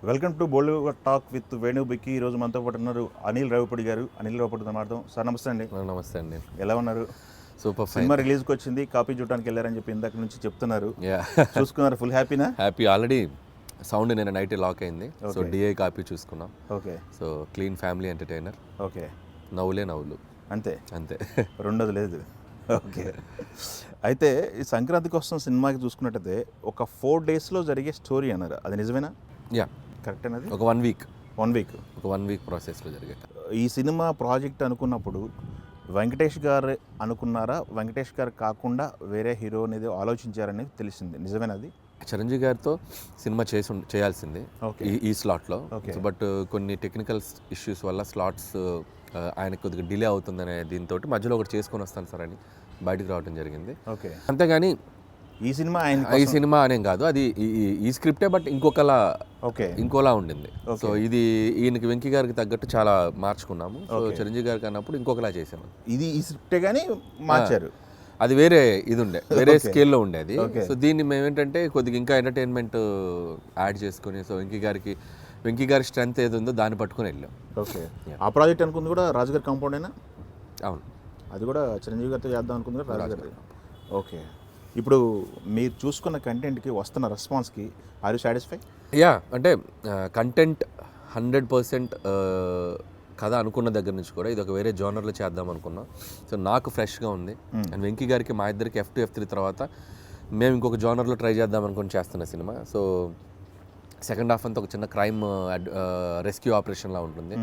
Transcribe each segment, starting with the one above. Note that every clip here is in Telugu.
Welcome to bold talk with Venu Bikki. ఈరోజు మనతో పాటు ఉన్నారు అనిల్ రావిపూడి గారు. అనిల్ రావిపూడితో మాట్లాడదాం. సార్ నమస్తే అండి. నమస్తే అండి. ఎలా ఉన్నారు? సూపర్. సినిమా రిలీజ్కి వచ్చింది, కాపీ చూడడానికి వెళ్ళారని చెప్పి ఇందాక నుంచి చెప్తున్నారు. చూసుకున్నారు? ఫుల్ హ్యాపీనా? హ్యాపీ. ఆల్రెడీ సౌండ్ నేను నైట్ లాక్ అయింది. సో డిఐ కాపీ చూసుకున్నాం. Okay. So clean family entertainer. Okay. నవ్వులు అంతే అంతే, రెండోది లేదు. ఓకే. అయితే ఈ సంక్రాంతి కోసం సినిమాకి చూసుకున్నట్టయితే ఒక 4 daysలో జరిగే స్టోరీ అన్నారు, అది నిజమేనా? యా, కరెక్ట్ అనేది. ఒక 1 week ఒక 1 week ప్రాసెస్లో జరిగే ఈ సినిమా ప్రాజెక్ట్ అనుకున్నప్పుడు వెంకటేష్ గారు అనుకున్నారా? వెంకటేష్ గారు కాకుండా వేరే హీరో అనేది ఆలోచించారనేది తెలిసింది, నిజమేనది? చిరంజీవి గారితో సినిమా చేయాల్సింది ఈ స్లాట్లో. బట్ కొన్ని టెక్నికల్ ఇష్యూస్ వల్ల స్లాట్స్ ఆయనకు కొద్దిగా డిలే అవుతుందనే దీంతో మధ్యలో ఒకటి చేసుకొని వస్తాను సార్ అని బయటకు రావడం జరిగింది. ఓకే. అంతేగాని ఈ సినిమా అనేం కాదు, అది ఈ స్క్రిప్టే, బట్ ఇంకోలా ఉండింది. సో ఇది ఈయనకి వెంకీ గారికి తగ్గట్టు చాలా మార్చుకున్నాము. సో చిరంజీవి గారికి అన్నప్పుడు ఇంకొకలా చేసాము. ఇది ఈ స్క్రిప్టే కానీ మార్చారు, అది వేరే ఇది ఉండే, వేరే స్కేల్లో ఉండేది. సో దీన్ని మేము ఏంటంటే కొద్దిగా ఇంకా ఎంటర్టైన్మెంట్ యాడ్ చేసుకుని, సో వెంకీ గారి స్ట్రెంత్ ఏది ఉందో దాన్ని పట్టుకుని వెళ్ళాం. ఓకే. ఆ ప్రాజెక్ట్ అనుకుంది కూడా రాజుగారి కాంపౌండ్ అయినా? అవును, అది కూడా చిరంజీవి గారితో చేద్దాం అనుకుంది కూడా రాజుగారి. ఓకే. ఇప్పుడు మీరు చూసుకున్న కంటెంట్కి వస్తున్న రెస్పాన్స్కి ఆర్ యూ సాటిస్ఫై? యా, అంటే కంటెంట్ 100% కథ అనుకున్న దగ్గర నుంచి కూడా ఇది ఒక వేరే జోనర్లో చేద్దాం అనుకున్నాం. సో నాకు ఫ్రెష్గా ఉంది. అండ్ వెంకీ గారికి మా ఇద్దరికి F2, F3 తర్వాత మేము ఇంకొక జోనర్లో ట్రై చేద్దాం అనుకుని చేస్తున్న సినిమా. సో సెకండ్ హాఫ్ అంతా ఒక చిన్న క్రైమ్ రెస్క్యూ ఆపరేషన్లా ఉంటుంది.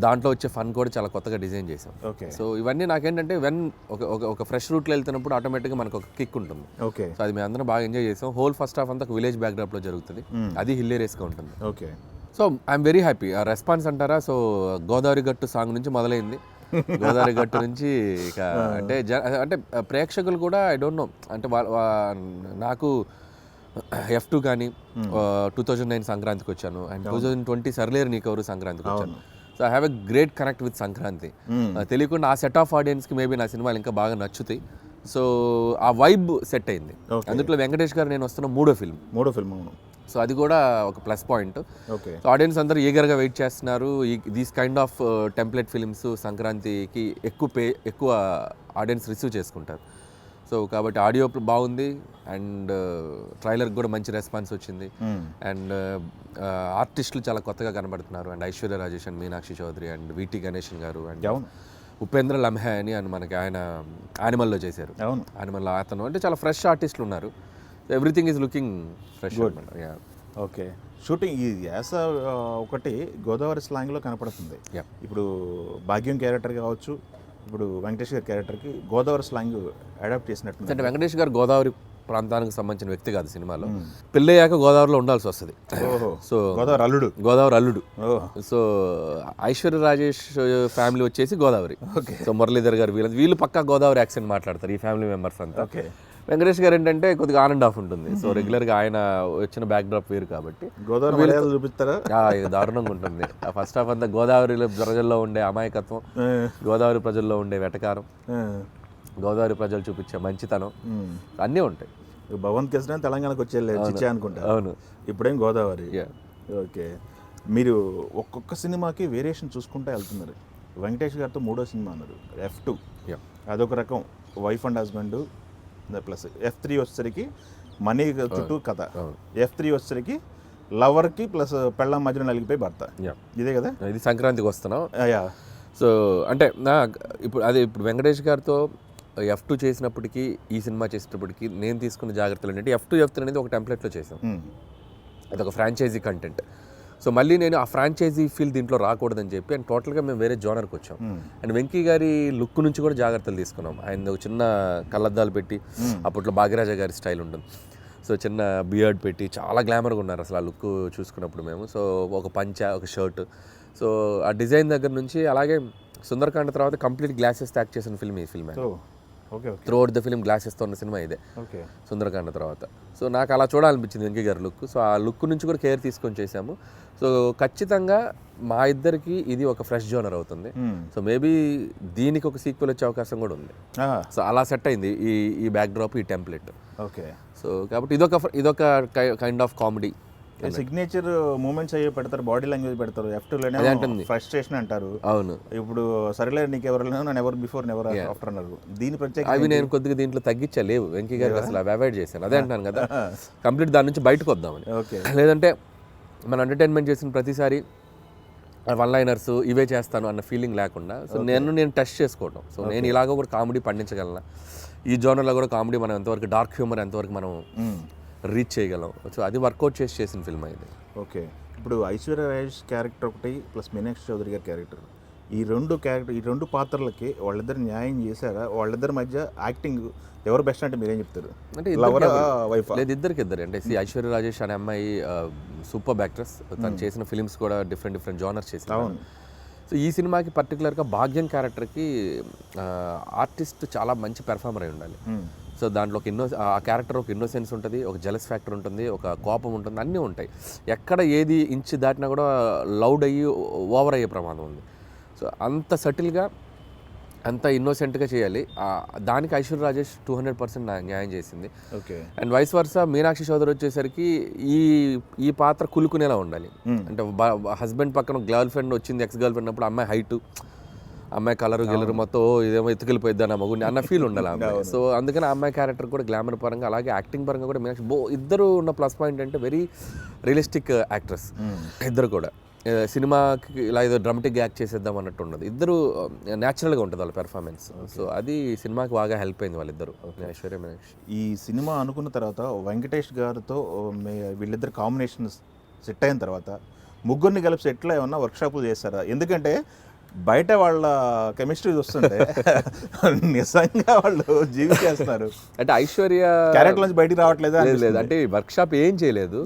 దాంట్లో వచ్చే ఫన్ కూడా చాలా కొత్తగా డిజైన్ చేసాం. సో ఇవన్నీ నాకేంటంటే ఒక ఫ్రెష్ రూట్లో వెళ్తున్నప్పుడు ఆటోమేటిక్గా మనకు ఒక కిక్ ఉంటుంది. ఓకే. సో అది మేము అందరం బాగా ఎంజాయ్ చేసాం. హోల్ ఫస్ట్ హాఫ్ అంతా ఒక విలేజ్ బ్యాక్డ్రాప్లో జరుగుతుంది, అది హిల్లేరియస్గా ఉంటుంది. Okay. So I'm very happy. ఆ రెస్పాన్స్ అంటారా, సో గోదావరి గట్టు సాంగ్ నుంచి మొదలైంది. గోదావరి గట్టు నుంచి ఇక అంటే ప్రేక్షకులు కూడా ఐ డోంట్ నో, అంటే నాకు F2 కానీ 2009 సంక్రాంతికి వచ్చాను, అండ్ 2020 సర్లేరు నీకెవరు సంక్రాంతికి వచ్చాను. So I have a great connect with Sankranti. తెలియకుండా ఆ సెట్ ఆఫ్ ఆడియన్స్కి మేబీ నా సినిమాలు ఇంకా బాగా నచ్చుతాయి. సో ఆ వైబ్ సెట్ అయింది. అందులో వెంకటేష్ గారు నేను వస్తున్న మూడో ఫిల్మ్. సో అది కూడా ఒక ప్లస్ పాయింట్. సో ఆడియన్స్ అందరూ ఈగర్గా వెయిట్ చేస్తున్నారు. These kind of template films సంక్రాంతికి ఎక్కువ ఆడియన్స్ రిసీవ్ చేసుకుంటారు. సో కాబట్టి ఆడియో బాగుంది, అండ్ ట్రైలర్కి కూడా మంచి రెస్పాన్స్ వచ్చింది. అండ్ ఆర్టిస్టులు చాలా కొత్తగా కనబడుతున్నారు. And Aishwarya Rajesh and Meenakshi Chaudhary and VT Ganeshan గారు అండ్ ఉపేంద్ర లమ్హే అని మనకి ఆయన యానిమల్లో చేశారు. యానిమల్లో అతను అంటే చాలా ఫ్రెష్ ఆర్టిస్టులు ఉన్నారు. Everything is looking fresh. Okay. Shooting ఈ యాస ఒకటి గోదావరి స్లాంగ్లో కనపడుతుంది. ఇప్పుడు భాగ్యం క్యారెక్టర్ కావచ్చు, ఇప్పుడు వెంకటేష్ గారి క్యారెక్టర్కి గోదావరి స్లాంగ్ అడాప్ట్ చేసినట్టు. అంటే వెంకటేష్ గారు గోదావరి ప్రాంతానికి సంబంధించిన వ్యక్తి కాదు సినిమాలో. పెళ్ళయ్యాక గోదావరిలో ఉండాల్సి వస్తుంది. సో గోదావరి అల్లుడు. సో ఐశ్వర్య రాజేష్ ఫ్యామిలీ వచ్చేసి గోదావరి. సో మురళీధర్ గారు వీళ్ళు పక్కా గోదావరి యాక్సెంట్ మాట్లాడతారు, ఈ ఫ్యామిలీ మెంబర్స్ అంతా. వెంకటేష్ గారు ఏంటంటే కొద్దిగా ఆన్ అండ్ ఆఫ్ ఉంటుంది. సో రెగ్యులర్గా ఆయన వచ్చిన బ్యాక్ డ్రాప్ వేరు కాబట్టి గోదావరి చూపిస్తారా, దారుణంగా ఉంటుంది. ఫస్ట్ హాఫ్ అంతా గోదావరి ప్రజల్లో ఉండే అమాయకత్వం, గోదావరి ప్రజల్లో ఉండే వెటకారం, గోదావరి ప్రజలు చూపించే మంచితనం అన్నీ ఉంటాయి. భగవంత్ కేసరి తెలంగాణకు వచ్చే అనుకుంటా. అవును. ఇప్పుడేం గోదావరి. ఓకే. మీరు ఒక్కొక్క సినిమాకి వేరియేషన్ చూసుకుంటూ వెళ్తున్నారు. వెంకటేష్ గారితో మూడో సినిమా అన్నారు F2, అదొక రకం wife and husband plus. F3 వచ్చేసరికి మనీ చుట్టూ కథ. F3 వచ్చేసరికి లవర్కి ప్లస్ పెళ్ళాం మధ్యలో నలిగిపోయి భర్త. ఇదే కదా. ఇది సంక్రాంతికి వస్తున్నాం. సో అంటే ఇప్పుడు వెంకటేష్ గారితో F2 చేసినప్పటికీ ఈ సినిమా చేసేటప్పటికి నేను తీసుకున్న జాగ్రత్తలు ఏంటంటే F2, F3 అనేది ఒక టెంప్లెట్లో చేసాం. అది ఒక ఫ్రాంచైజీ కంటెంట్. సో మళ్ళీ నేను ఆ ఫ్రాంచైజీ ఫీల్ దీంట్లో రాకూడదని చెప్పి అండ్ టోటల్గా మేము వేరే జోనర్కి వచ్చాం. అండ్ వెంకీ గారి లుక్ నుంచి కూడా జాగ్రత్తలు తీసుకున్నాం. ఆయన ఒక చిన్న కళ్ళద్దాలు పెట్టి, అప్పట్లో భాగ్యరాజా గారి స్టైల్ ఉంటుంది, సో చిన్న బియర్డ్ పెట్టి చాలా గ్లామర్గా ఉన్నారు అసలు ఆ లుక్ చూసుకున్నప్పుడు మేము. సో ఒక పంచ, ఒక షర్ట్, సో ఆ డిజైన్ దగ్గర నుంచి. అలాగే సుందరకాండ తర్వాత కంప్లీట్ గ్లాసెస్ యాక్ట్ చేసిన ఫిల్మ్ ఈ film. Throughout the film గ్లాసెస్తో ఉన్న సినిమా ఇదే, సుందరకాండ తర్వాత. సో నాకు అలా చూడాలనిపించింది వెంకీ గారి లుక్. సో ఆ లుక్ నుంచి కూడా కేర్ తీసుకొని చేశాము. సో ఖచ్చితంగా మా ఇద్దరికి ఇది ఒక ఫ్రెష్ జోనర్ అవుతుంది. సో మేబీ దీనికి ఒక సీక్వెల్ వచ్చే అవకాశం కూడా ఉంది. సో అలా సెట్ అయింది ఈ బ్యాక్ డ్రాప్, ఈ టెంప్లెట్. ఓకే. సో కాబట్టి ఇదొక kind of comedy, signature moments అయ్యి పెడతారు, బాడీ లాంగ్వేజ్ పెడతారు. F2 లోనే ఫ్రస్ట్రేషన్ అంటారు. అవును, ఇప్పుడు సరేలే నీకు ఎవరు నన్ను ఎవరు బిఫోర్ నెవర్ ఆఫ్టర్ అన్నారు. దీని ప్రత్యేక అవి నేను కొద్దిగా దీంట్లో తగ్గించా లేవు, వెంకీ గారికి అసలు అవి అవాయిడ్ చేశాను. అదే అంటాను కదా, కంప్లీట్ దాని నుంచి బయటకు వద్దామని. ఓకే, లేదంటే మన ఎంటర్టైన్మెంట్ చేసిన ప్రతిసారి వన్ లైనర్స్ ఇవే చేస్తాను అన్న ఫీలింగ్ లేకుండా, సో నేను టెస్ట్ చేసుకోవటం. సో నేను ఇలాగ కూడా కామెడీ పండించగలను, ఈ జోనర్లో కూడా కామెడీ మనం ఎంతవరకు, డార్క్ హ్యూమర్ ఎంతవరకు మనం రీచ్ చేయగలం. సో అది వర్కౌట్ చేసిన ఫిల్మ్ అయింది. ఓకే, ఇప్పుడు ఐశ్వర్య రాజేష్ క్యారెక్టర్ ఒకటి ప్లస్ మీనాక్షి చౌదరి గారి క్యారెక్టర్, ఈ రెండు పాత్రలకి వాళ్ళిద్దరు న్యాయం చేశారా? వాళ్ళిద్దరి మధ్య యాక్టింగ్ ఎవరు బెస్ట్ అంటే మీరేం చెప్తారు? అంటే లేదు, ఇద్దరు అంటే ఐశ్వర్య రాజేష్ అనే అమ్మాయి సూపర్ యాక్ట్రెస్. తను చేసిన ఫిలిమ్స్ కూడా డిఫరెంట్ జోనర్స్ చేసింది. సో ఈ సినిమాకి పర్టికులర్గా భాగ్యం క్యారెక్టర్కి ఆర్టిస్ట్ చాలా మంచి పెర్ఫార్మర్ అయి ఉండాలి. సో దాంట్లో ఆ క్యారెక్టర్ ఒక ఇన్నోసెన్స్ ఉంటుంది, ఒక జెలస్ ఫ్యాక్టర్ ఉంటుంది, ఒక కోపం ఉంటుంది, అన్నీ ఉంటాయి. ఎక్కడ ఏది ఇంచు దాటినా కూడా లౌడ్ అయ్యి ఓవర్ అయ్యే ప్రమాదం ఉంది. సో అంత సటిల్గా, అంత ఇన్నోసెంట్గా చేయాలి. దానికి ఐశ్వర్య రాజేష్ 200% న్యాయం చేసింది. Okay, and vice versa Meenakshi Chaudhary వచ్చేసరికి ఈ పాత్ర కులుకునేలా ఉండాలి. అంటే హస్బెండ్ పక్కన గర్ల్ ఫ్రెండ్ వచ్చింది, ఎక్స్ గర్ల్ ఫ్రెండ్ అప్పుడు అమ్మాయి హైటు, అమ్మాయి కలరు గిలరు మొత్తం ఇదేమో ఎత్తుకెళ్ళిపోయిద్ది అన్న మగుని అన్న ఫీల్ ఉండాలి అమ్మాయి. సో అందుకని ఆ అమ్మాయి క్యారెక్టర్ కూడా గ్లామర్ పరంగా, అలాగే యాక్టింగ్ పరంగా కూడా మీనాక్షి ఇద్దరు ఉన్న ప్లస్ పాయింట్ అంటే వెరీ రియలిస్టిక్ యాక్ట్రెస్ ఇద్దరు కూడా. సినిమాకి ఇలా ఏదో డ్రామాటిక్గా యాక్ట్ చేసేద్దాం అన్నట్టు ఉండదు, ఇద్దరు న్యాచురల్గా ఉంటుంది వాళ్ళ పెర్ఫార్మెన్స్. సో అది సినిమాకి బాగా హెల్ప్ అయింది వాళ్ళిద్దరు, ఐశ్వర్య మీనాక్షి. ఈ సినిమా అనుకున్న తర్వాత వెంకటేష్ గారితో వీళ్ళిద్దరు కాంబినేషన్ సెట్ అయిన తర్వాత ముగ్గురిని కలిపి సెట్లో ఏమన్నా వర్క్షాపులు చేస్తారా? ఎందుకంటే బయట వాళ్ళ కెమిస్ట్రీ చూస్తుంటే నిజంగా వాళ్ళు జీవించేస్తున్నారు. అంటే ఐశ్వర్య క్యారెక్టర్ నుంచి బయటికి రావట్లేదు. లేదు అంటే వర్క్షాప్ ఏం చేయలేదు,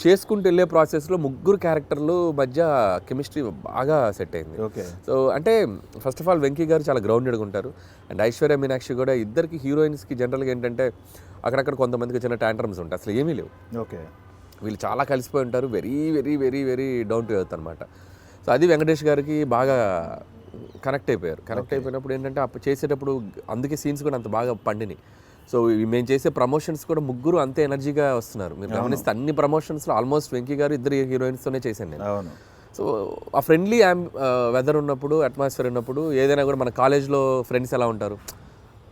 చేసుకుంటూ వెళ్ళే ప్రాసెస్లో ముగ్గురు క్యారెక్టర్లు మధ్య కెమిస్ట్రీ బాగా సెట్ అయింది. ఓకే, సో అంటే ఫస్ట్ ఆఫ్ ఆల్ వెంకీ గారు చాలా గ్రౌండెడ్గా ఉంటారు. అండ్ ఐశ్వర్య మీనాక్షి కూడా, ఇద్దరికి హీరోయిన్స్కి జనరల్గా ఏంటంటే అక్కడక్కడ కొంతమందికి చిన్న ట్యాంట్రమ్స్ ఉంటాయి, అసలు ఏమీ లేవు. ఓకే, వీళ్ళు చాలా కలిసిపోయి ఉంటారు, very very very very down to earth అనమాట. సో అది వెంకటేష్ గారికి బాగా కనెక్ట్ అయిపోయారు. కనెక్ట్ అయిపోయినప్పుడు ఏంటంటే అప్పుడు చేసేటప్పుడు అందుకే సీన్స్ కూడా అంత బాగా పండినాయి. సో మేము చేసే ప్రమోషన్స్ కూడా ముగ్గురు అంతే ఎనర్జీగా వస్తున్నారు. మీరు గమనిస్తే అన్ని ప్రమోషన్స్లో ఆల్మోస్ట్ వెంకీ గారు ఇద్దరు హీరోయిన్స్తోనే చేశాను నేను. సో ఆ ఫ్రెండ్లీ వెదర్ ఉన్నప్పుడు, అట్మాస్ఫియర్ ఉన్నప్పుడు, ఏదైనా కూడా మన కాలేజ్లో ఫ్రెండ్స్ ఎలా ఉంటారు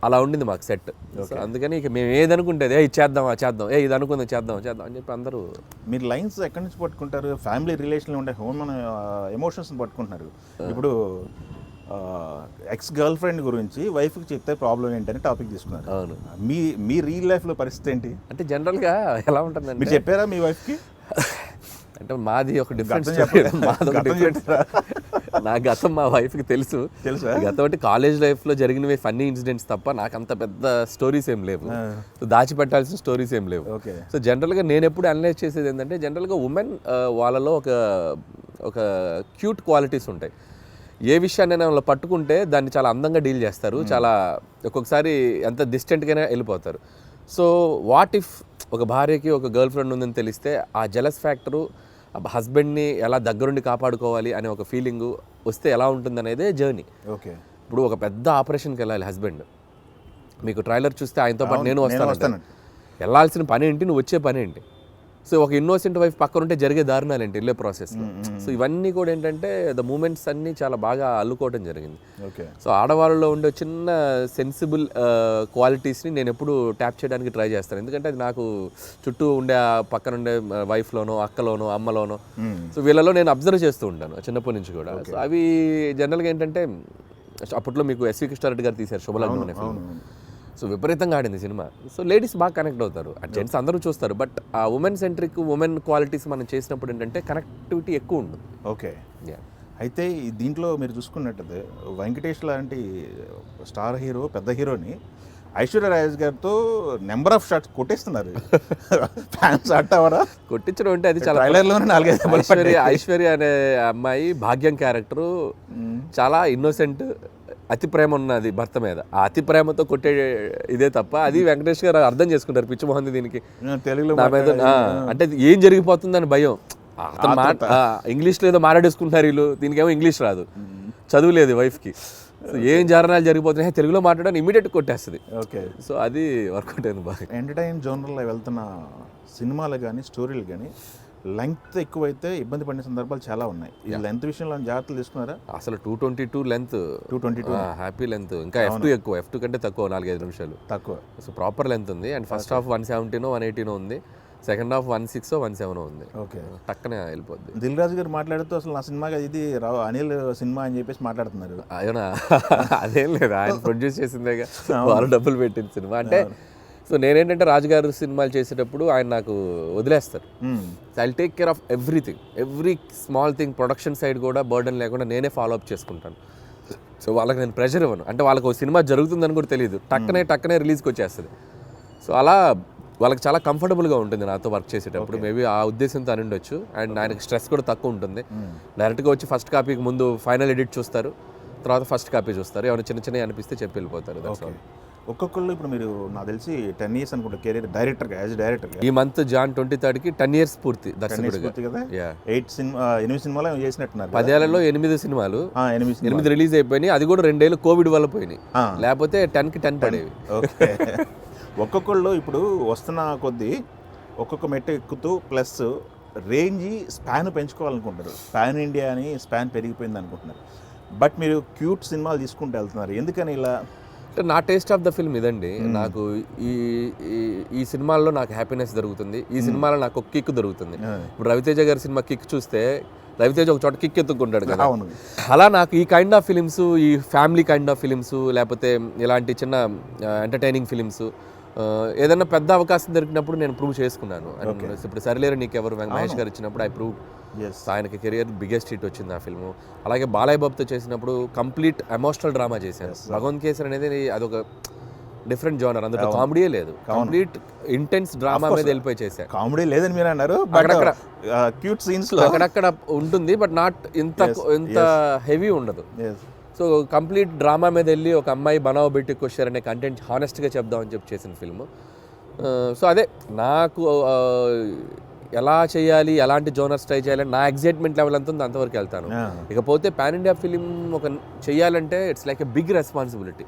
అలా ఉండింది మాకు సెట్. సో అందుకని ఇక మేము ఏదనుకుంటే ఇది చేద్దాం ఇది అనుకుందాం చేద్దాం అని చెప్పి అందరూ. మీరు లైన్స్ ఎక్కడి నుంచి పట్టుకుంటారు? ఫ్యామిలీ రిలేషన్లో ఉండే మన ఎమోషన్స్ని పట్టుకుంటున్నారు. ఇప్పుడు ఎక్స్ గర్ల్ ఫ్రెండ్ గురించి వైఫ్కి చెప్తే ప్రాబ్లం ఏంటని టాపిక్ తీసుకున్నారు. అవును, మీ రియల్ లైఫ్లో పరిస్థితి ఏంటి? అంటే జనరల్గా ఎలా ఉంటుందంటే, మీరు చెప్పారా మీ వైఫ్కి? అంటే మాది ఒక డిఫరెంట్, నా గతం మా వైఫ్కి తెలుసు. గతం అంటే కాలేజ్ లైఫ్లో జరిగినవి ఫన్నీ ఇన్సిడెంట్స్ తప్ప నాకు అంత పెద్ద స్టోరీస్ ఏం లేవు, దాచిపెట్టాల్సిన స్టోరీస్ ఏం లేవు. సో జనరల్గా నేను ఎప్పుడు అనలైజ్ చేసేది ఏంటంటే, జనరల్గా ఉమెన్ వాళ్ళలో ఒక క్యూట్ క్వాలిటీస్ ఉంటాయి. ఏ విషయాన్ని వాళ్ళు పట్టుకుంటే దాన్ని చాలా అందంగా డీల్ చేస్తారు, చాలా ఒక్కొక్కసారి ఎంత డిస్టెంట్గానే వెళ్ళిపోతారు. సో వాట్ ఇఫ్ ఒక భార్యకి ఒక గర్ల్ ఫ్రెండ్ ఉందని తెలిస్తే ఆ జెలస్ ఫ్యాక్టరు, హస్బెండ్ని ఎలా దగ్గరుండి కాపాడుకోవాలి అనే ఒక ఫీలింగు వస్తే ఎలా ఉంటుందనేదే జర్నీ. ఓకే, ఇప్పుడు ఒక పెద్ద ఆపరేషన్కి వెళ్ళాలి హస్బెండ్, మీకు ట్రైలర్ చూస్తే ఆయనతో పాటు నేను వస్తాను, వెళ్ళాల్సిన పని ఏంటి, నువ్వు వచ్చే పని ఏంటి? సో ఒక ఇన్నోసెంట్ వైఫ్ పక్కన ఉంటే జరిగే దారుణాలు ఏంటి వెళ్ళే ప్రాసెస్లో. సో ఇవన్నీ కూడా ఏంటంటే ద మూమెంట్స్ అన్నీ చాలా బాగా అల్లుకోవడం జరిగింది. ఓకే, సో ఆడవాళ్ళలో ఉండే చిన్న సెన్సిబుల్ క్వాలిటీస్ని నేను ఎప్పుడు ట్యాప్ చేయడానికి ట్రై చేస్తాను. ఎందుకంటే అది నాకు చుట్టూ ఉండే పక్కన ఉండే వైఫ్లోనో, అక్కలోనో, అమ్మలోనో, సో వీళ్ళలో నేను అబ్జర్వ్ చేస్తూ ఉంటాను చిన్నప్పటి నుంచి కూడా. సో అవి జనరల్గా ఏంటంటే, అప్పట్లో మీకు ఎస్వి కృష్ణారెడ్డి గారు తీశారు శుభలగ్నం అనే ఫిల్మ్. సో విపరీతంగా ఆడింది సినిమా. సో లేడీస్ బాగా కనెక్ట్ అవుతారు, జెంట్స్ అందరూ చూస్తారు, బట్ ఆ ఉమెన్ సెంట్రిక్, ఉమెన్ క్వాలిటీస్ మనం చేసినప్పుడు ఏంటంటే కనెక్టివిటీ ఎక్కువ ఉంటుంది. ఓకే, అయితే దీంట్లో మీరు చూసుకున్నట్టయితే వెంకటేష్ లాంటి స్టార్ హీరో, పెద్ద హీరోని ఐశ్వర్య రాజేష్ గారితో నెంబర్ ఆఫ్ షాట్స్ కొట్టేస్తున్నారు. ఫ్యాన్స్ అట్టవరా కొట్టించడం అంటే అది చాలా ట్రైలర్లోనే 4-5. ఐశ్వర్య అనే అమ్మాయి భాగ్యం క్యారెక్టరు చాలా ఇన్నోసెంట్, అతి ప్రేమ ఉన్నది భర్త మీద. ఆ అతి ప్రేమతో కొట్టే ఇదే తప్ప అది వెంకటేష్ గారు అర్థం చేసుకుంటారు, పిచ్చి మొహంది దీనికి తెలుగులో నా మీద అంటే ఏం జరిగిపోతుందని భయం. అతను ఇంగ్లీష్లో ఏదో మాట్లాడేసుకుంటున్నారు వీళ్ళు, దీనికేమో ఇంగ్లీష్ రాదు, చదువు లేదు వైఫ్కి. సో ఏం జారణాలు జరిగిపోతున్నాయి తెలుగులో మాట్లాడని ఇమీడియట్ కొట్టేస్తుంది. ఓకే, సో అది వర్కౌట్ అయింది బాగా. ఎంటర్టైన్ జోనర్లో వెళ్తున్న సినిమాలు కానీ స్టోరీలు కానీ లెంగ్త్ ఎక్కువైతే ఇబ్బంది పడిన సందర్భాలు చాలా ఉన్నాయి. ఈ లెంత్ విషయంలో జాగ్రత్తలు తీసుకున్నారా? అసలు 222 లెంత్, 222 హ్యాపీ లెంత్. ఇంకా F2 ఎక్కువ, F2 కంటే తక్కువ 4-5 నిమిషాలు తక్కువ. సో ప్రాపర్ లెంత్ ఉంది. అండ్ ఫస్ట్ హాఫ్ 117 118 ఉంది, సెకండ్ హాఫ్ 16 17 ఉంది. ఓకే, టక్కనే వెళ్ళిపోద్ది. దిల్ రాజు గారు మాట్లాడుతూ అసలు నా సినిమాగా ఇది అనిల్ సినిమా అని చెప్పేసి మాట్లాడుతున్నారు. అయినా అదేం లేదు, ఆయన ప్రొడ్యూస్ చేసిందేగా, వాళ్ళు డబ్బులు పెట్టిన సినిమా. అంటే సో నేనేంటంటే రాజుగారు సినిమాలు చేసేటప్పుడు ఆయన నాకు వదిలేస్తారు. I take care of everything, every small thing. Production side కూడా బర్డన్ లేకుండా నేనే ఫాలో అప్ చేసుకుంటాను. సో వాళ్ళకి నేను ప్రెషర్ ఇవ్వను. అంటే వాళ్ళకి ఒక సినిమా జరుగుతుందని కూడా తెలియదు, టక్కనే రిలీజ్కి వచ్చేస్తుంది. సో అలా వాళ్ళకి చాలా కంఫర్టబుల్గా ఉంటుంది నాతో వర్క్ చేసేటప్పుడు. మేబీ ఆ ఉద్దేశంతో అని ఉండొచ్చు. అండ్ ఆయనకి స్ట్రెస్ కూడా తక్కువ ఉంటుంది. డైరెక్ట్గా వచ్చి ఫస్ట్ కాపీకి ముందు ఫైనల్ ఎడిట్ చూస్తారు, తర్వాత ఫస్ట్ కాపీ చూస్తారు. ఏమైనా చిన్న అనిపిస్తే చెప్పి వెళ్ళిపోతారు. ఒక్కొక్కళ్ళు ఇప్పుడు మీరు నాకు తెలిసి 10 years అనుకుంటా కెరీర్ డైరెక్టర్గా, యాజ్ డైరెక్టర్. ఈ మంత్ జాన్ 23 10 years పూర్తి దర్శకుడిగా. 8 సినిమాలు చేసినట్టున్నారు. 10 ఏళ్లలో 8 సినిమాలు, 8 రిలీజ్ అయిపోయినాయి. అది కూడా 2 ఏళ్ళు కోవిడ్ వల్ల పోయినాయి, లేకపోతే 10కి 10 పడేవి. ఓకే, ఒక్కొక్కళ్ళు ఇప్పుడు వస్తున్న కొద్దీ ఒక్కొక్క మెట్టు ఎక్కుతూ ప్లస్ రేంజ్ స్పాన్ పెంచుకోవాలనుకుంటారు. పాన్ ఇండియా అని స్పాన్ పెరిగిపోయింది అనుకుంటున్నారు. బట్ మీరు క్యూట్ సినిమాలు తీసుకుంటూ వెళ్తున్నారు, ఎందుకని ఇలా? అంటే నా టేస్ట్ ఆఫ్ ద ఫిల్మ్ ఇదండి. నాకు ఈ సినిమాల్లో నాకు హ్యాపీనెస్ దొరుకుతుంది, ఈ సినిమాలో నాకు ఒక కిక్ దొరుకుతుంది. ఇప్పుడు రవితేజ గారి సినిమా కిక్ చూస్తే రవితేజ ఒక చోట కిక్ ఎత్తుకుంటాడు కదా, అలా నాకు ఈ కైండ్ ఆఫ్ ఫిలిమ్స్, ఈ ఫ్యామిలీ కైండ్ ఆఫ్ ఫిలిమ్స్, లేకపోతే ఇలాంటి చిన్న ఎంటర్టైనింగ్ ఫిలిమ్స్, ఏదైనా పెద్ద అవకాశం దొరికినప్పుడు నేను ప్రూవ్ చేసుకున్నాను. ఇప్పుడు సరిలేరు నీకెవరు మహేష్ గారు ఇచ్చినప్పుడు ఐ ప్రూవ్. ఆయనకి కెరియర్ బిగ్గెస్ట్ హిట్ వచ్చింది ఆ ఫిల్ము. అలాగే బాలయ్య బాబుతో చేసినప్పుడు కంప్లీట్ ఎమోషనల్ డ్రామా చేశాను. భగవంత్ కేసరి అనేది అదొక డిఫరెంట్ జోనర్, అందులో కామెడీయే లేదు, కంప్లీట్ ఇంటెన్స్ డ్రామా మీద వెళ్ళిపోయి చేశాను. కామెడీ లేదని మీరు అన్నారు, అక్కడక్కడ క్యూట్ సీన్స్ లో అక్కడక్కడ ఉంటుంది, బట్ నాట్ ఇంత హెవీ ఉండదు. సో కంప్లీట్ డ్రామా మీద వెళ్ళి ఒక అమ్మాయి బనావ్ బెట్టికి వచ్చారనే కంటెంట్ హానెస్ట్గా చెప్దామని చెప్పి చేసిన ఫిల్మ్. సో అదే నాకు ఎలా చేయాలి, ఎలాంటి జోనర్స్ ట్రై చేయాలని నా ఎగ్జైట్మెంట్ లెవెల్ ఎంత ఉంది అంతవరకు వెళ్తాను. ఇకపోతే పాన్ ఇండియా ఫిలిం ఒక చేయాలంటే it's like a big responsibility.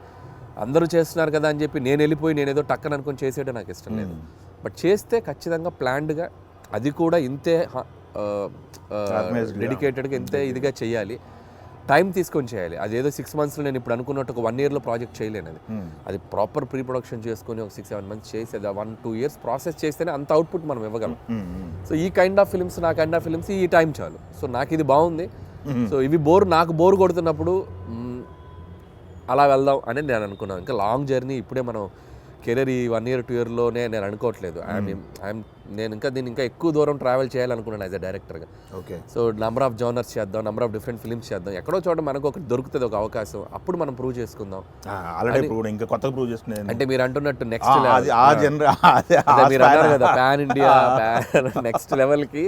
అందరూ చేస్తున్నారు కదా అని చెప్పి నేను వెళ్ళిపోయి నేను ఏదో టక్కన అనుకొని చేసేయడం నాకు ఇష్టం లేదు. బట్ చేస్తే ఖచ్చితంగా ప్లాన్డ్గా, అది కూడా ఇంతే డెడికేటెడ్గా, ఇంతే ఇదిగా చేయాలి, టైం తీసుకొని చేయాలి. అదేదో 6 monthsలో నేను ఇప్పుడు అనుకున్నట్టు ఒక 1 yearలో ప్రాజెక్ట్ చేయలేను. అది ప్రాపర్ ప్రీ ప్రొడక్షన్ చేసుకొని ఒక 6-7 months చేసి అది 1-2 years ప్రాసెస్ చేస్తేనే అంత అవుట్పుట్ మనం ఇవ్వగలం. సో ఈ కైండ్ ఆఫ్ ఫిల్మ్స్, నా కైండ్ ఆఫ్ ఫిల్మ్స్ ఈ టైం చాలు. సో నాకు ఇది బాగుంది. సో ఇవి నాకు బోర్ కొడుతున్నప్పుడు అలా వెళ్దాం అని నేను అనుకున్నాను. ఇంకా లాంగ్ జర్నీ ఇప్పుడే మనం కెరీర్ ఈ 1 year 2 yearలోనే నేను అనుకోవట్లేదు. నేను దీన్ని ఇంకా ఎక్కువ దూరం ట్రావెల్ చేయాలనుకున్నాను యాజ్ అ డైరెక్టర్గా. Okay, so number of genres చేద్దాం, నెంబర్ ఆఫ్ డిఫరెంట్ ఫిల్మ్స్ చేద్దాం, ఎక్కడో చోట మనకు ఒకటి దొరుకుతుంది ఒక అవకాశం, అప్పుడు మనం ప్రూవ్ చేసుకుందాం. ఇంకా కొత్తగా ప్రూవ్ చేసుకునేది అంటే మీరు అంటున్నట్టు నెక్స్ట్ మీరు అన్నారు కదా పాన్ ఇండియా నెక్స్ట్ లెవెల్కి,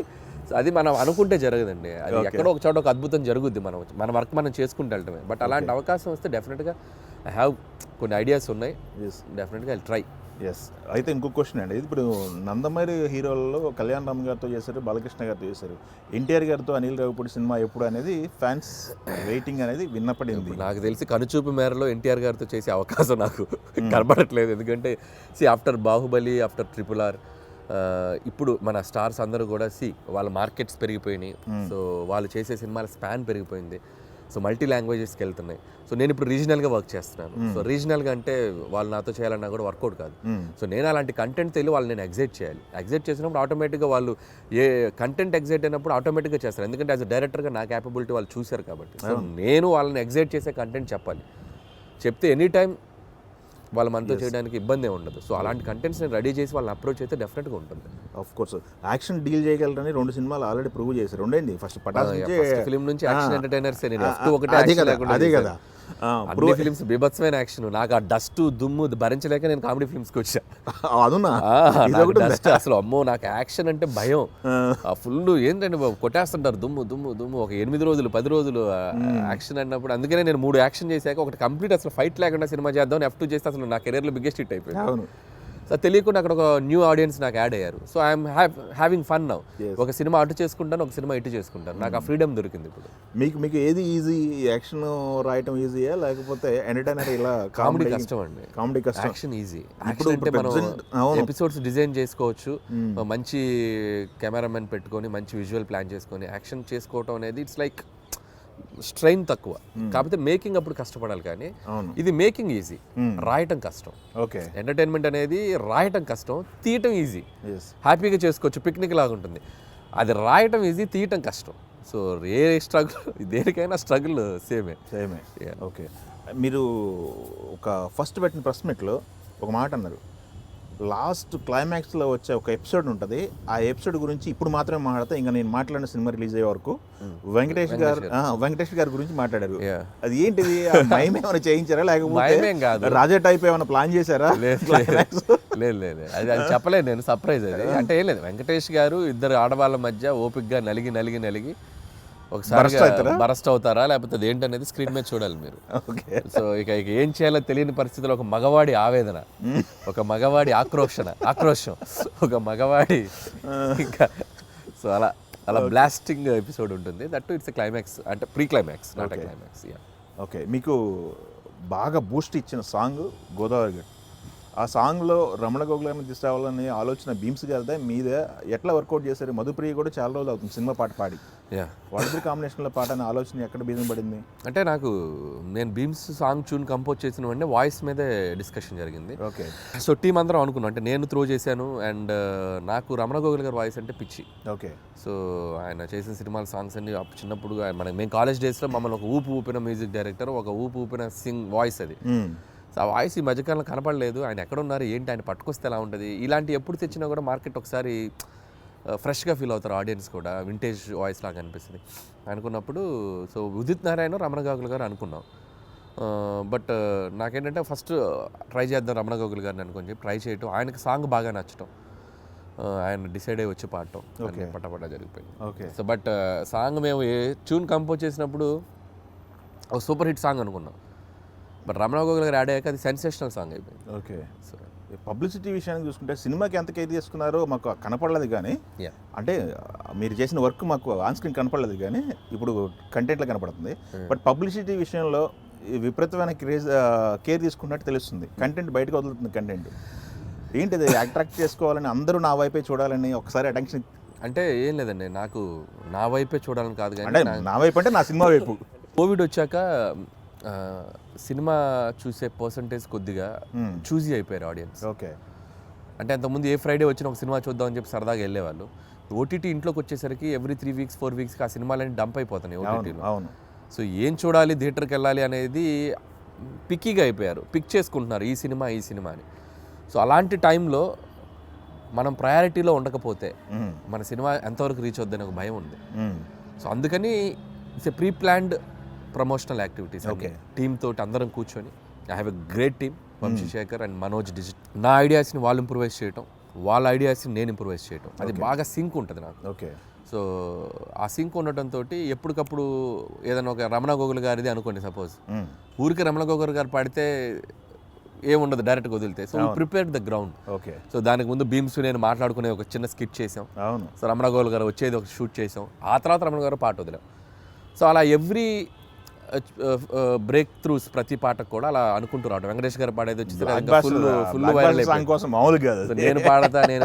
అది మనం అనుకుంటే జరగదండి. అది ఎక్కడో ఒక చోట ఒక అద్భుతం జరుగుద్ది, మన వర్క్ మనం చేసుకుంటూ వెళ్ళటమే. బట్ అలాంటి అవకాశం వస్తే డెఫినెట్గా ఐ హ్యావ్ కొన్ని ఐడియాస్ ఉన్నాయి, డెఫినెట్గా ఐ ట్రై. ఎస్, అయితే ఇంకో క్వశ్చన్ అండి. ఇప్పుడు నందమూరి హీరోలలో కళ్యాణ్ రామ్ గారితో చేశారు, బాలకృష్ణ గారితో చేశారు, ఎన్టీఆర్ గారితో అనిల్ రావిపూడి సినిమా ఎప్పుడు అనేది ఫ్యాన్స్ వెయిటింగ్ అనేది విన్నపడింది. నాకు తెలిసి కనుచూపు మేరలో ఎన్టీఆర్ గారితో చేసే అవకాశం నాకు కనబడట్లేదు. ఎందుకంటే ఆఫ్టర్ బాహుబలి, ఆఫ్టర్ RRR, ఇప్పుడు మన స్టార్స్ అందరూ కూడా వాళ్ళ మార్కెట్స్ పెరిగిపోయినాయి. సో వాళ్ళు చేసే సినిమాల స్పాన్ పెరిగిపోయింది. సో మల్టీ లాంగ్వేజెస్కి వెళ్తున్నాయి. సో నేను ఇప్పుడు రీజనల్గా వర్క్ చేస్తున్నాను. సో రీజనల్గా అంటే వాళ్ళు నాతో చేయాలన్నా కూడా వర్కౌట్ కాదు. సో నేను అలాంటి కంటెంట్ తెలియ వాళ్ళు నేను ఎగ్జైట్ చేయాలి. ఎగ్జైట్ చేసినప్పుడు ఆటోమేటిక్గా వాళ్ళు ఏ కంటెంట్ ఎగ్జైట్ అయినప్పుడు ఆటోమేటిక్గా చేస్తారు. ఎందుకంటే యాజ్ అ డైరెక్టర్గా నా క్యాపబిలిటీ వాళ్ళు చూశారు కాబట్టి. సో నేను వాళ్ళని ఎగ్జైట్ చేసే కంటెంట్ చెప్పాలి. చెప్తే ఎనీ టైం వాళ్ళు మనతో చేయడానికి ఇబ్బంది ఉండదు. సో అలాంటి కంటెంట్స్ నేను రెడీ చేసి వాళ్ళని అప్రోచ్ అయితే డెఫినెట్గా ఉంటుంది. ఆఫ్ కోర్స్ యాక్షన్ డీల్ చేయగలరని 2 సినిమాలు ఆల్రెడీ ప్రూవ్ చేశారు. రెండేంది ఫస్ట్ పటాస్ ఫిల్మ్ నుంచి యాక్షన్ ఎంటర్టైనర్స్ అదే కదా, అన్ని ఫిల్మ్స్ బీభత్సమైన యాక్షన్. నాకు ఆ డస్ట్ దుమ్ము భరించలేక నేను కామెడీ ఫిల్మ్స్కి వచ్చా. డస్ట్ అసలు అమ్మో, నాకు యాక్షన్ అంటే భయం. ఫుల్ ఏంటంటే కొట్టేస్తుంటారు దుమ్ము దుమ్ము దుమ్ము. ఒక 8 రోజులు 10 రోజులు యాక్షన్ అన్నప్పుడు అందుకనే నేను 3 యాక్షన్ చేశాక ఒకటి కంప్లీట్ అసలు ఫైట్ లేకుండా సినిమా చేద్దాం F2 చేస్తే అసలు నా కెరీర్లో బిగ్గెస్ట్ హిట్ అయిపోయింది. సో తెలియకుండా అక్కడ ఒక న్యూ ఆడియన్స్ నాకు యాడ్ అయ్యారు. So I'm having fun now. ఒక సినిమా అటు చేసుకుంటాను, ఒక సినిమా ఇటు చేసుకుంటాను. నాకు ఆ ఫ్రీడమ్ దొరికింది ఇప్పుడు. మీకు ఏది ఈజీ? యాక్షన్ రాయటం ఈజీయా లేకపోతే ఎంటర్టైనర్ ఇలా? కామెడీ కష్టం అండి. కామెడీ కష్టం. Action easy. యాక్షన్ అంటే మనం ఎపిసోడ్స్ డిజైన్ చేసుకోవచ్చు, మంచి కెమెరామెన్ పెట్టుకొని మంచి విజువల్ ప్లాన్ చేసుకొని యాక్షన్ చేసుకోవటం అనేది ఇట్స్ లైక్ స్ట్రెయిన్ తక్కువ. కాకపోతే మేకింగ్ అప్పుడు కష్టపడాలి, కానీ ఇది మేకింగ్ ఈజీ, రాయటం కష్టం. ఓకే. ఎంటర్టైన్మెంట్ అనేది రాయటం కష్టం, తీయటం ఈజీ. హ్యాపీగా చేసుకోవచ్చు, పిక్నిక్ లాగా ఉంటుంది. అది రాయటం ఈజీ, తీయటం కష్టం. సో ఏ స్ట్రగుల్, దేనికైనా స్ట్రగుల్ సేమే. ఓకే. మీరు ఒక ఫస్ట్ పెట్టిన ప్రెస్ మీట్లో ఒక మాట అన్నారు, లాస్ట్ క్లైమాక్స్లో వచ్చే ఒక ఎపిసోడ్ ఉంటుంది, ఆ ఎపిసోడ్ గురించి ఇప్పుడు మాత్రమే మాట్లాడతా, ఇంకా నేను మాట్లాడిన సినిమా రిలీజ్ అయ్యే వరకు వెంకటేష్ గారి గురించి మాట్లాడారు. అది ఏంటిది? మైమ్ ఏమైనా చేయించారా లేకపోతే రాజా టైప్ ఏమైనా ప్లాన్ చేశారా? లేదు, అది చెప్పలేదు నేను, సర్ప్రైజ్ అది. అంటే ఏం లేదు, వెంకటేష్ గారు ఇద్దరు ఆడవాళ్ళ మధ్య ఓపిక్గా నలిగి ఒకసారి బరస్ట్ అవుతారా లేకపోతే అది ఏంటనేది స్క్రీన్ మీద చూడాలి మీరు. సో ఇక ఏం చేయాలో తెలియని పరిస్థితిలో ఒక మగవాడి ఆవేదన, ఒక మగవాడి ఆక్రోషం, ఒక మగవాడి ఇంకా సో అలా బ్లాస్టింగ్ ఎపిసోడ్ ఉంటుంది. దట్ ఇట్స్ క్లైమాక్స్, అంటే pre climax, not climax. Okay. మీకు బాగా బూస్ట్ ఇచ్చిన సాంగ్ గోదావరి గట్టు. ఆ సాంగ్లో రమణ గోగుల్ గారిని తీసుకురావాలని ఆలోచన భీమ్స్ గారిదే, మీదే ఎట్లా వర్కౌట్ చేశారు? మధుప్రియ కూడా చాలా రోజులు అవుతుంది సినిమా పాట పాడి, వాళ్ళిద్దరి కాంబినేషన్లో పాట అనే ఆలోచన ఎక్కడ బీజం పడింది? అంటే నేను భీమ్స్ సాంగ్ ట్యూన్ కంపోజ్ చేసిన వెంటనే వాయిస్ మీదే డిస్కషన్ జరిగింది. ఓకే. సో టీం అందరం అనుకున్నాం, అంటే నేను త్రో చేశాను, అండ్ నాకు రమణ గోగుల్ గారి వాయిస్ అంటే పిచ్చి. ఓకే. సో ఆయన చేసిన సినిమాల సాంగ్స్ అన్ని చిన్నప్పుడు మేము కాలేజ్ డేస్లో మమ్మల్ని ఒక ఊపిన మ్యూజిక్ డైరెక్టర్, ఒక ఊపిన వాయిస్ అది. సో ఆ వాయిస్ ఈ మధ్యకాలంలో కనపడలేదు, ఆయన ఎక్కడున్నారు ఏంటి, ఆయన పట్టుకొస్తే ఎలా ఉంటుంది, ఇలాంటి ఎప్పుడు తెచ్చినా కూడా మార్కెట్ ఒకసారి ఫ్రెష్గా ఫీల్ అవుతారు ఆడియన్స్ కూడా, వింటేజ్ వాయిస్ లాగా అనిపిస్తుంది అనుకున్నప్పుడు సో ఉదిత్ నారాయణ రమణ గోగుల్ గారు అనుకున్నాం. బట్ నాకేంటంటే ఫస్ట్ ట్రై చేద్దాం రమణ గోగుల్ గారిని అనుకొని చెప్పి ట్రై చేయటం, ఆయనకి సాంగ్ బాగా నచ్చటం, ఆయన డిసైడ్ అయ్యి వచ్చి పాడటం పట్టపట్ట జరిగిపోయింది. ఓకే. సో బట్ సాంగ్ మేము ట్యూన్ కంపోజ్ చేసినప్పుడు ఒక సూపర్ హిట్ సాంగ్ అనుకున్నాం, బట్ రమణ గోగుల్ గారు యాడ్ అయ్యాక అది సెన్సేషనల్ సాంగ్ అయిపోయింది. ఓకే. సో పబ్లిసిటీ విషయానికి చూసుకుంటే సినిమాకి ఎంత కేర్ తీసుకున్నారో మాకు కనపడలేదు, కానీ అంటే మీరు చేసిన వర్క్ మాకు ఆన్ స్క్రీన్ కనపడలేదు, కానీ ఇప్పుడు కంటెంట్లో కనపడుతుంది. బట్ పబ్లిసిటీ విషయంలో విపరీతమైన కేర్ తీసుకున్నట్టు తెలుస్తుంది. కంటెంట్ బయటకు వదులుతుంది. కంటెంట్ ఏంటిది? అట్రాక్ట్ చేసుకోవాలని, అందరూ నా వైపే చూడాలని ఒకసారి అటెన్షన్. అంటే ఏం లేదండి, నాకు నా వైపే చూడాలని కాదు, కానీ నా వైపు అంటే నా సినిమా వైపు. కోవిడ్ వచ్చాక సినిమా చూసే పర్సంటేజ్ కొద్దిగా చూజీ అయిపోయారు ఆడియన్స్. ఓకే. అంటే అంతకుముందు ఏ ఫ్రైడే వచ్చిన ఒక సినిమా చూద్దామని చెప్పి సరదాగా వెళ్ళేవాళ్ళు. ఓటీటీ ఇంట్లోకి వచ్చేసరికి ఎవ్రీ 3 వీక్స్ 4 వీక్స్కి ఆ సినిమాలన్నీ డంప్ అయిపోతున్నాయి ఓటీటీలో. అవును. సో ఏం చూడాలి, థియేటర్కి వెళ్ళాలి అనేది పిక్కీగా అయిపోయారు, పిక్ చేసుకుంటున్నారు ఈ సినిమా అని. సో అలాంటి టైంలో మనం ప్రయారిటీలో ఉండకపోతే మన సినిమా ఎంతవరకు రీచ్ అవుద్దని ఒక భయం ఉంది. సో అందుకని it's a pre planned promotional activities. Okay. Team తోటి అందరం కూర్చొని, I have a great team, Vamsi Sekhar and Manoj digit. నా ఐడియాస్ని వాళ్ళు ఇంప్రూవైజ్ చేయటం, వాళ్ళ ఐడియాస్ని నేను ఇంప్రూవైజ్ చేయటం, అది బాగా సింక్ ఉంటుంది నాకు. ఓకే. సో ఆ సింక్ ఉండటంతో ఎప్పటికప్పుడు ఏదైనా ఒక రమణ గోగుల్ గారిది అనుకోండి, సపోజ్ ఊరికి రమణ గోగుల్ గారు పాడితే ఏముండదు, డైరెక్ట్గా వదిలితే. So prepare the ground. Okay. So దానికి ముందు భీమ్స్ నేను మాట్లాడుకునే ఒక చిన్న స్కిట్ చేసాం. అవును. సో రమణ గోగుల్ గారు వచ్చేది ఒక షూట్ చేసాం, ఆ తర్వాత రమణ గారు పాట వదిలాం. సో అలా ఎవ్రీ బ్రేక్ త్రూస్ ప్రతి పాటకు కూడా అలా అనుకుంటూ రావడం. వెంకటేష్ గారు పాడేది వచ్చి ఫుల్ వైరల్ అయిపోయింది, నేను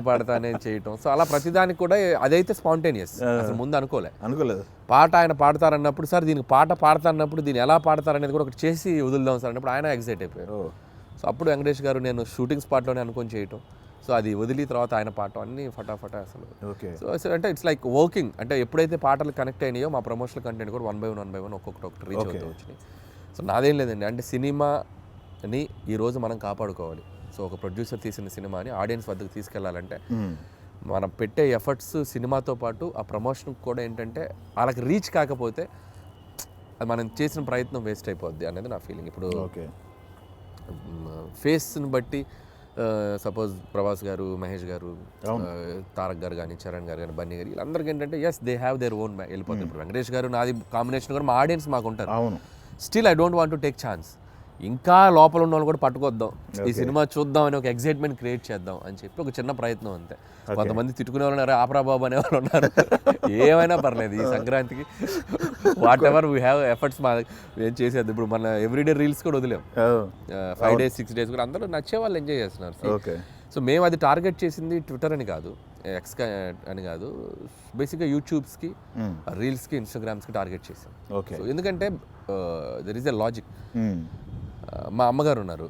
పాడతా నేను చేయటం. సో అలా ప్రతిదానికి కూడా అదైతే స్పాంటేనియస్, అసలు ముందు అనుకోలేదు. పాట ఆయన పాడతారన్నప్పుడు, సార్ దీనికి పాట పాడతారన్నప్పుడు దీన్ని ఎలా పాడతారనేది కూడా ఒకటి చేసి వదులుదాం సార్ అన్నప్పుడు ఆయన ఎగ్జైట్ అయిపోయారు. సో అప్పుడు వెంకటేష్ గారు నేను షూటింగ్ స్పాట్లోనే అనుకొని చేయటం, సో అది వదిలి తర్వాత ఆయన పాట అన్నీ ఫటాఫటా అసలు. ఓకే. సో అంటే ఇట్స్ లైక్ వర్కింగ్. అంటే ఎప్పుడైతే పాటలు కనెక్ట్ అయినాయో మా ప్రమోషనల్ కంటెంట్ కూడా 1 by 1 ఒక్కొక్కటి రీచ్ అవుతూ వచ్చినాయి. సో నాదేం లేదండి, అంటే సినిమాని ఈరోజు మనం కాపాడుకోవాలి. సో ఒక ప్రొడ్యూసర్ తీసిన సినిమాని ఆడియన్స్ వద్దకు తీసుకెళ్లాలంటే మనం పెట్టే ఎఫర్ట్స్ సినిమాతో పాటు ఆ ప్రమోషన్ కూడా ఏంటంటే వాళ్ళకి రీచ్ కాకపోతే అది మనం చేసిన ప్రయత్నం వేస్ట్ అయిపోద్ది అనేది నా ఫీలింగ్. ఇప్పుడు ఫేస్ని బట్టి సపోజ్ ప్రభాస్ గారు, మహేష్ గారు, తారక్ గారు కానీ, చరణ్ గారు కానీ, బన్నీ గారు, వీళ్ళందరికీ ఏంటంటే దే హ్యావ్ దేర్ ఓన్ వెళ్ళిపోతుంది. ఇప్పుడు వెంకటేష్ గారు నాది కాంబినేషన్ కూడా మా ఆడియన్స్ మాకు ఉంటారు. అవును. Still I don't want to take chance. ఇంకా లోపల ఉన్న వాళ్ళు కూడా పట్టుకొద్దాం, ఈ సినిమా చూద్దాం అని ఒక ఎక్సైట్మెంట్ క్రియేట్ చేద్దాం అని చెప్పి ఒక చిన్న ప్రయత్నం అంతే. కొంతమంది తిట్టుకునే వాళ్ళు ఉన్నారు, ఆపరా బాబు అనే వాళ్ళు ఉన్నారు. ఏమైనా పర్లేదు, ఈ సంక్రాంతికి what ever we have efforts మా ఏం చేసేది. ఇప్పుడు మన ఎవ్రీడే రీల్స్ కూడా వదిలేం, 5 days 6 days కూడా అందరూ నచ్చే వాళ్ళు ఎంజాయ్ చేస్తున్నారు. సో మేము అది టార్గెట్ చేసింది ట్విట్టర్ అని కాదు, ఎక్స్ అని కాదు, బేసిక్గా యూట్యూబ్స్కి, రీల్స్కి, ఇన్స్టాగ్రామ్స్కి టార్గెట్ చేసాం. సో ఎందుకంటే దెర్ ఈస్ ఎ లాజిక్. మా అమ్మగారు ఉన్నారు,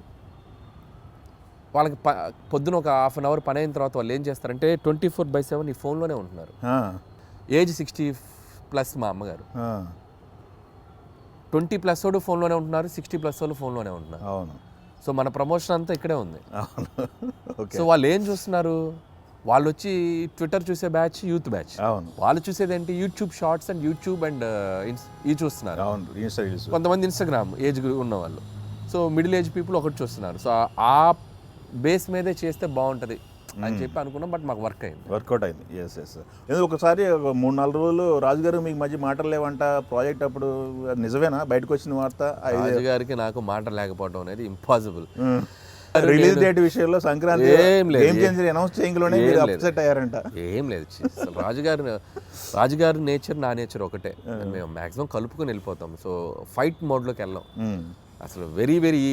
వాళ్ళకి పొద్దున ఒక హాఫ్ అన్ అవర్ పని అయిన తర్వాత వాళ్ళు ఏం చేస్తారంటే 24/7 ఈ ఫోన్లోనే ఉంటున్నారు. ఏజ్ 60+ మా అమ్మగారు, 20+ వాడు ఫోన్లోనే ఉంటున్నారు, 60+ వాళ్ళు ఫోన్లోనే ఉంటున్నారు. సో మన ప్రమోషన్ అంతా ఇక్కడే ఉంది. సో వాళ్ళు ఏం చూస్తున్నారు, వాళ్ళు వచ్చి ట్విట్టర్ చూసే బ్యాచ్ యూత్ బ్యాచ్, వాళ్ళు చూసేది ఏంటి YouTube shorts and YouTube and ఇవి చూస్తున్నారు. కొంతమంది ఇన్స్టాగ్రామ్ ఏజ్ ఉన్న వాళ్ళు, సో మిడిల్ ఏజ్ పీపుల్ ఒకటి చూస్తున్నారు. సో ఆ బేస్ మీదే చేస్తే బాగుంటుంది అని చెప్పి అనుకున్నాం, బట్ మాకు వర్కౌట్ అయింది. ఎస్ ఎందుకు ఒకసారి 3-4 రోజులు రాజుగారు మీకు మధ్య మాటలు లేవంట ప్రాజెక్ట్, అప్పుడు నిజమేనా బయటకు వచ్చిన వార్త? రాజుగారికి నాకు మాట లేకపోవడం అనేది ఇంపాసిబుల్. రిలీజ్ డేట్ విషయంలో సంక్రాంతి అనౌన్స్ చేయడంలోనే మీరు అప్సెట్ అయ్యారంట. ఏం లేదు, రాజుగారి నేచర్ నా నేచర్ ఒకటే, మేము మ్యాక్సిమం కలుపుకొని వెళ్ళిపోతాం. సో ఫైట్ మోడ్లోకి వెళ్ళాం. అసలు very very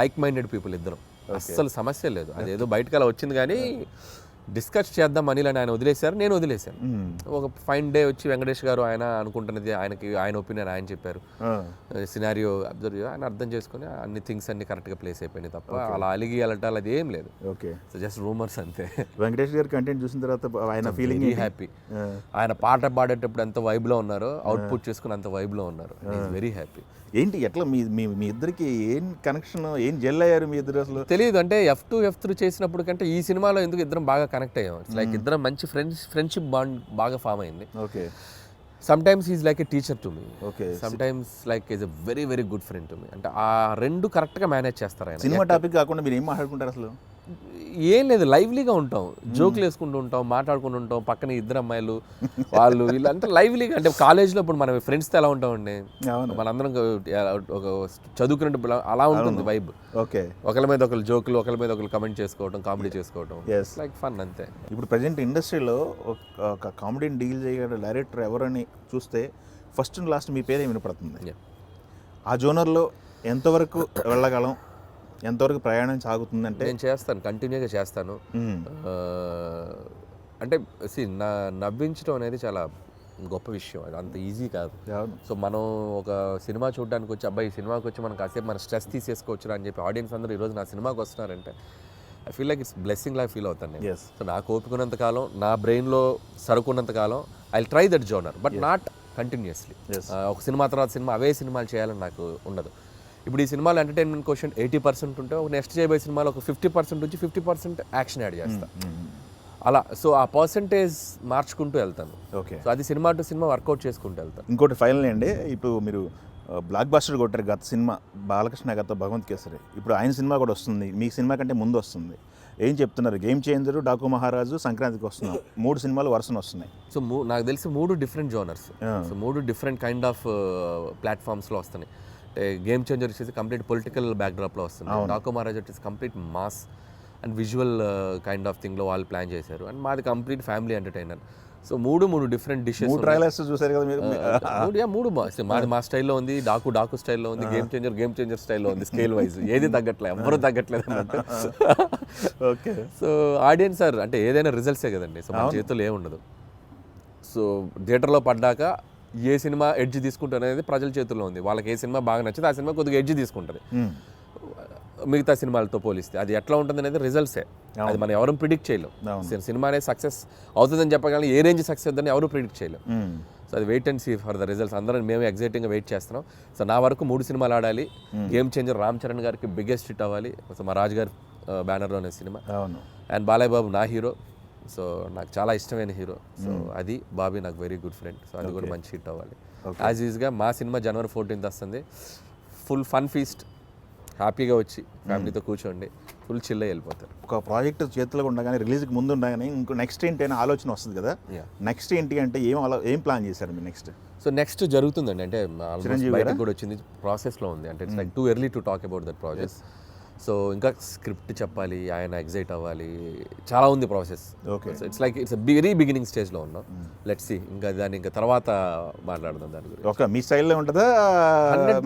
like minded people ఇద్దరం, అస్సలు సమస్య లేదు. అదేదో బయటకు అలా వచ్చింది కానీ డిస్కస్ చేద్దాం అనిల్ అని ఆయన వదిలేశారు, నేను వదిలేశాను. ఒక ఫైన్ డే వచ్చి వెంకటేష్ గారు ఆయన అనుకుంటున్నది ఆయనకి, ఆయన ఒపీనియన్ ఆయన చెప్పారు, సినారియో అబ్జర్వ్ ఆయన అర్థం చేసుకుని అన్ని థింగ్స్ అన్ని కరెక్ట్గా ప్లేస్ అయిపోయినాయి తప్ప అలా అలిగి అలటాలి అది ఏం లేదు. సో జస్ట్ రూమర్స్ అంతే. వెంకటేష్ గారి కంటెంట్ చూసిన తర్వాత ఆయన ఫీలింగ్ హ్యాపీ. ఆయన పాట పాడేటప్పుడు ఎంత వైబ్లో ఉన్నారు, అవుట్పుట్ చేసుకుని అంత వైబ్లో ఉన్నారు. Very happy. ఏంటి ఎట్లా మీ ఇద్దరికి ఏం కనెక్షన్, ఏం జెల్ అయ్యారు మీ ఇద్దరు? అసలు తెలియదు, అంటే F2 F3 చేసినప్పుడు కంటే ఈ సినిమాలో ఎందుకు ఇద్దరం బాగా కనెక్ట్ అయ్యాం. ఇట్స్ లైక్ ఇద్దరం మంచి ఫ్రెండ్షిప్ బాండ్ బాగా ఫామ్ అయింది. Sometimes is like a teacher to me, sometimes like is a very very good friend to me. అంటే ఆ రెండు కరెక్ట్గా మేనేజ్ చేస్తారు ఆయన. సినిమా టాపిక్ కాకుండా మీరు ఏం మాట్లాడుకుంటారు అసలు? ఏం లేదు, లైవ్లీగా ఉంటాం, జోకులు వేసుకుంటూ ఉంటాం, మాట్లాడుకుంటూ ఉంటాం. పక్కన ఇద్దరు అమ్మాయిలు వాళ్ళు వీళ్ళంతా లైవ్లీగా, అంటే కాలేజ్లో ఇప్పుడు మనం ఫ్రెండ్స్తో ఎలా ఉంటామండి, మనందరం ఒక చదువుకున్నట్టు అలా ఉంటుంది వైబ్. ఒకరి మీద ఒకరు జోకులు, ఒకరి మీద ఒకరు కమెంట్ చేసుకోవడం, కామెడీ చేసుకోవడం, లైక్ ఫన్ అంతే. ఇప్పుడు ప్రజెంట్ ఇండస్ట్రీలో ఒక కామెడీని డీల్ చేయగల డైరెక్టర్ ఎవరని చూస్తే ఫస్ట్ అండ్ లాస్ట్ మీ పేరే వినపడుతుంది. ఆ జోనర్లో ఎంతవరకు వెళ్ళగలం, ఎంతవరకు ప్రయాణం సాగుతుందంటే? నేను చేస్తాను, కంటిన్యూగా చేస్తాను. అంటే నవ్వించడం అనేది చాలా గొప్ప విషయం, అది అంత ఈజీ కాదు. సో మనం ఒక సినిమా చూడడానికి వచ్చి అబ్బాయి ఈ సినిమాకి వచ్చి మనం కాసేపు మన స్ట్రెస్ తీసేసుకోవచ్చు అని చెప్పి ఆడియన్స్ అందరూ ఈరోజు నా సినిమాకి వస్తున్నారంటే I feel like it's blessing లాగా ఫీల్ అవుతాను నేను. సో నాకు ఓపికన్నంత కాలం, నా బ్రెయిన్లో సరుకున్నంత కాలం I try that genre, but not continuously. ఒక సినిమా తర్వాత సినిమా అవే సినిమాలు చేయాలని నాకు ఉండదు. ఇప్పుడు ఈ సినిమాలో ఎంటర్టైన్మెంట్ క్వశ్చన్ 80% ఉంటే ఒక నెక్స్ట్ చేయబోయే సినిమాలో ఒక 50% నుంచి 50% యాక్షన్ యాడ్ చేస్తాను అలా. సో ఆ పర్సంటేజ్ మార్చుకుంటూ వెళ్తాను. సో అది సినిమా టు సినిమా వర్కౌట్ చేసుకుంటూ వెళ్తాను. ఇంకోటి ఫైనల్ అండి, ఇప్పుడు మీరు బ్లాక్ బాస్టర్ కొట్టారు గత సినిమా బాలకృష్ణ గత భగవంత్ కేసరి, ఇప్పుడు ఆయన సినిమా కూడా వస్తుంది, మీ సినిమా కంటే ముందు వస్తుంది. ఏం చెప్తున్నారు? గేమ్ చేంజరు, డాకు మహారాజు, సంక్రాంతికి వస్తున్నాం, 3 సినిమాలు వరుసన వస్తున్నాయి. సో నాకు తెలిసి 3 different genres, so 3 different kind of ప్లాట్ఫామ్స్లో వస్తున్నాయి. గేమ్ చేంజర్ వచ్చేసి కంప్లీట్ పొలిటికల్ బ్యాక్డ్రాప్లో వస్తుంది, డాకు మహారాజ్ వచ్చేసి complete mass and visual kind of థింగ్లో వాళ్ళు ప్లాన్ చేశారు, అండ్ మాది complete family entertainer. So 3 different dishes చూసారు కదా మీరు? 3 మాది మా స్టైల్లో ఉంది, డాకు స్టైల్లో ఉంది, గేమ్ చేంజర్ స్టైల్లో ఉంది. స్కేల్ వైజ్ ఏది తగ్గట్లేదు, ఎవరు తగ్గట్లేదు అన్నట్టు. సో ఆడియన్స్ సార్ అంటే ఏదైనా రిజల్ట్సే కదండి, సో మన చేతుల్లో ఏముండదు. సో థియేటర్లో పడ్డాక ఏ సినిమా ఎడ్జ్ తీసుకుంటారు అనేది ప్రజల చేతుల్లో ఉంది. వాళ్ళకి ఏ సినిమా బాగా నచ్చితే ఆ సినిమా కొద్దిగా ఎడ్జ్ తీసుకుంటుంది మిగతా సినిమాలతో పోలిస్తే. అది ఎట్లా ఉంటుంది అనేది రిజల్ట్సే, అది మనం ఎవరు ప్రిడిక్ట్ చేయలేం. సినిమా అనేది సక్సెస్ అవుతుందని చెప్పగలం, ఏ రేంజ్ సక్సెస్ అవుతుందని ఎవరు ప్రిడిక్ట్ చేయలేం. సో అది wait and see for the results. అందరం మేము ఎగ్జైటింగ్గా వెయిట్ చేస్తున్నాం. సో నా వరకు 3 సినిమాలు ఆడాలి, గేమ్ చేంజర్ రామ్ చరణ్ గారికి బిగ్గెస్ట్ హిట్ అవ్వాలి, సో మా రాజు గారి బ్యానర్లోనే సినిమా, అండ్ బాలయ్య బాబు నా హీరో, సో నాకు చాలా ఇష్టమైన హీరో. సో అది బాబీ నాకు వెరీ గుడ్ ఫ్రెండ్, సో అది కూడా మంచి హిట్ అవ్వాలి. యాజ్ యూజ్గా మా సినిమా January 14th వస్తుంది. ఫుల్ ఫన్ ఫీస్ట్, హ్యాపీగా వచ్చి ఫ్యామిలీతో కూర్చోండి, ఫుల్ చిల్ అయ్యి వెళ్ళిపోతారు. ఒక ప్రాజెక్ట్ చేతిలో ఉండగానే రిలీజ్కి ముందు ఉండగానే ఇంకో నెక్స్ట్ ఏంటి అనే ఆలోచన వస్తుంది కదా, Yeah. నెక్స్ట్ ఏంటి అంటే ఏం ప్లాన్ చేశారు మీరు నెక్స్ట్? సో నెక్స్ట్ జరుగుతుందండి, అంటే చిరంజీవి బయటకు కూడా వచ్చింది, ప్రాసెస్లో ఉంది. అంటే it's like too early to talk about that project. So ఇంకా స్క్రిప్ట్ చెప్పాలి, ఆయన ఎగ్జైట్ అవ్వాలి, చాలా ఉంది process. Okay. So it's like it's very beginning స్టేజ్లో ఉన్నాం. లెట్స్ సీ, ఇంకా దాన్ని ఇంకా తర్వాత మాట్లాడదాం దాని గురించి. ఒక మీ స్టైల్లో ఉంటుందా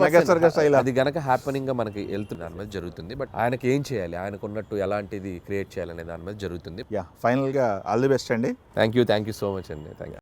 మెగాస్టార్ గారి స్టైల్? అది గనక హ్యాపెనింగ్గా మనకి వెళ్తుంది, దాని మీద జరుగుతుంది. బట్ ఆయనకి ఏం చేయాలి, ఆయనకు ఉన్నట్టు ఎలాంటిది క్రియేట్ చేయాలనే దాని మీద జరుగుతుంది. యా, ఫైనల్గా ఆల్ ది బెస్ట్ అండి. థ్యాంక్ యూ సో మచ్ అండి. Thank you.